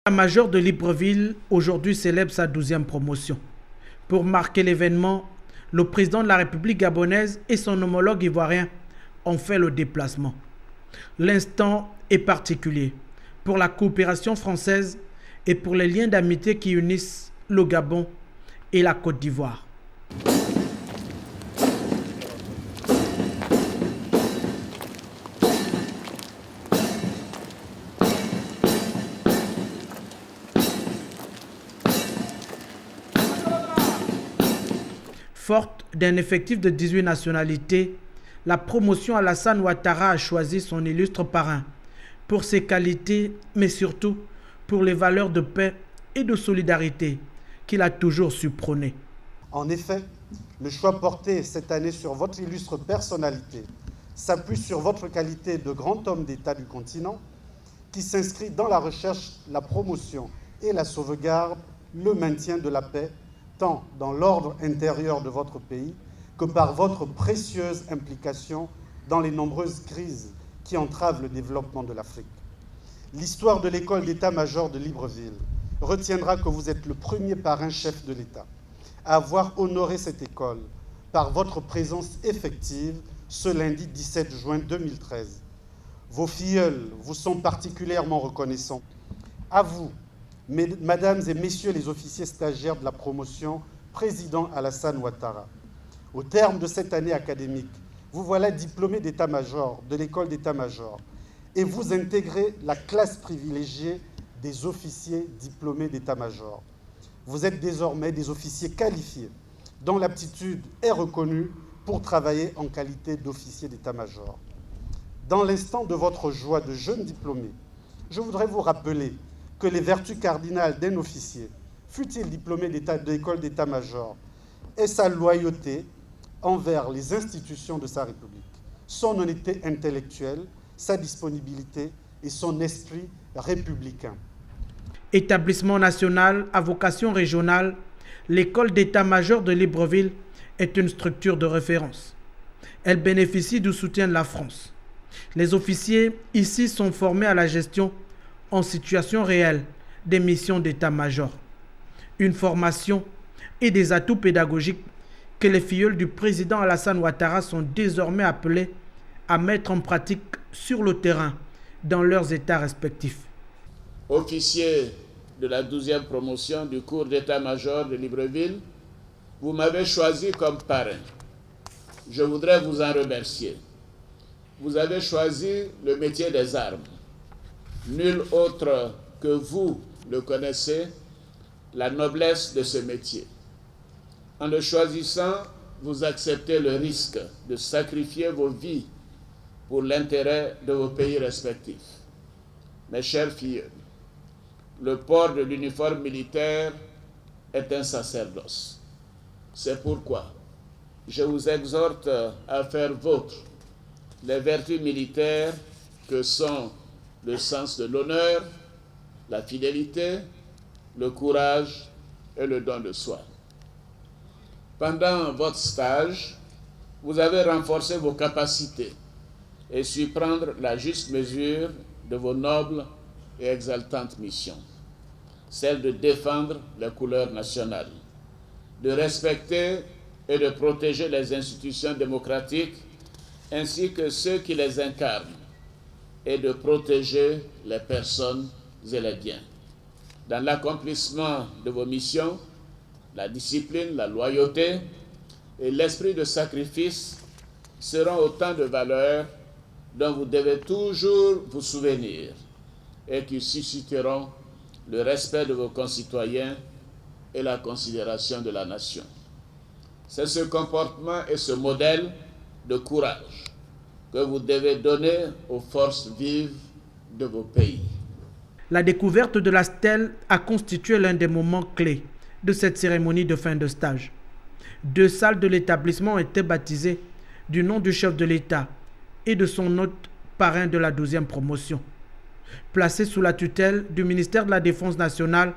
L'état-major de Libreville aujourd'hui célèbre sa 12e promotion. Pour marquer l'événement, le président de la République gabonaise et son homologue ivoirien ont fait le déplacement. L'instant est particulier pour la coopération française et pour les liens d'amitié qui unissent le Gabon et la Côte d'Ivoire. Forte d'un effectif de 18 nationalités, la promotion Alassane Ouattara a choisi son illustre parrain pour ses qualités, mais surtout pour les valeurs de paix et de solidarité qu'il a toujours su prôner. En effet, le choix porté cette année sur votre illustre personnalité s'appuie sur votre qualité de grand homme d'État du continent qui s'inscrit dans la recherche, la promotion et la sauvegarde, le maintien de la paix, tant dans l'ordre intérieur de votre pays que par votre précieuse implication dans les nombreuses crises qui entravent le développement de l'Afrique. L'histoire de l'école d'état-major de Libreville retiendra que vous êtes le premier parrain chef de l'État à avoir honoré cette école par votre présence effective ce lundi 17 juin 2013. Vos filleuls vous sont particulièrement reconnaissants. À vous, Mesdames et Messieurs les officiers stagiaires de la promotion, président Alassane Ouattara. Au terme de cette année académique, vous voilà diplômé d'état-major de l'école d'état-major et vous intégrez la classe privilégiée des officiers diplômés d'état-major. Vous êtes désormais des officiers qualifiés dont l'aptitude est reconnue pour travailler en qualité d'officier d'état-major. Dans l'instant de votre joie de jeune diplômé, je voudrais vous rappeler que les vertus cardinales d'un officier, fût-il diplômé d'école d'état-major, est sa loyauté envers les institutions de sa République, son honnêteté intellectuelle, sa disponibilité et son esprit républicain. Établissement national à vocation régionale, l'école d'état-major de Libreville est une structure de référence. Elle bénéficie du soutien de la France. Les officiers ici sont formés à la gestion en situation réelle des missions d'état-major. Une formation et des atouts pédagogiques que les filleuls du président Alassane Ouattara sont désormais appelés à mettre en pratique sur le terrain dans leurs états respectifs. Officier de la 12e promotion du cours d'état-major de Libreville, vous m'avez choisi comme parrain. Je voudrais vous en remercier. Vous avez choisi le métier des armes. Nul autre que vous le connaissez, la noblesse de ce métier. En le choisissant, vous acceptez le risque de sacrifier vos vies pour l'intérêt de vos pays respectifs. Mes chers filles, le port de l'uniforme militaire est un sacerdoce. C'est pourquoi je vous exhorte à faire vôtre les vertus militaires que sont le sens de l'honneur, la fidélité, le courage et le don de soi. Pendant votre stage, vous avez renforcé vos capacités et su prendre la juste mesure de vos nobles et exaltantes missions, celle de défendre les couleurs nationales, de respecter et de protéger les institutions démocratiques ainsi que ceux qui les incarnent, et de protéger les personnes et les biens. Dans l'accomplissement de vos missions, la discipline, la loyauté et l'esprit de sacrifice seront autant de valeurs dont vous devez toujours vous souvenir et qui susciteront le respect de vos concitoyens et la considération de la nation. C'est ce comportement et ce modèle de courage que vous devez donner aux forces vives de vos pays. La découverte de la stèle a constitué l'un des moments clés de cette cérémonie de fin de stage. 2 salles de l'établissement ont été baptisées du nom du chef de l'État et de son hôte parrain de la 12e promotion. Placée sous la tutelle du ministère de la Défense nationale,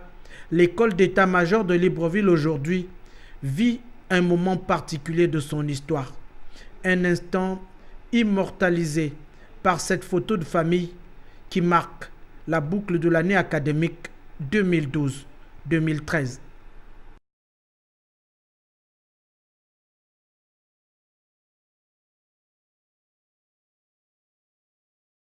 l'école d'état-major de Libreville aujourd'hui vit un moment particulier de son histoire. Un instant immortalisé par cette photo de famille qui marque la boucle de l'année académique 2012-2013.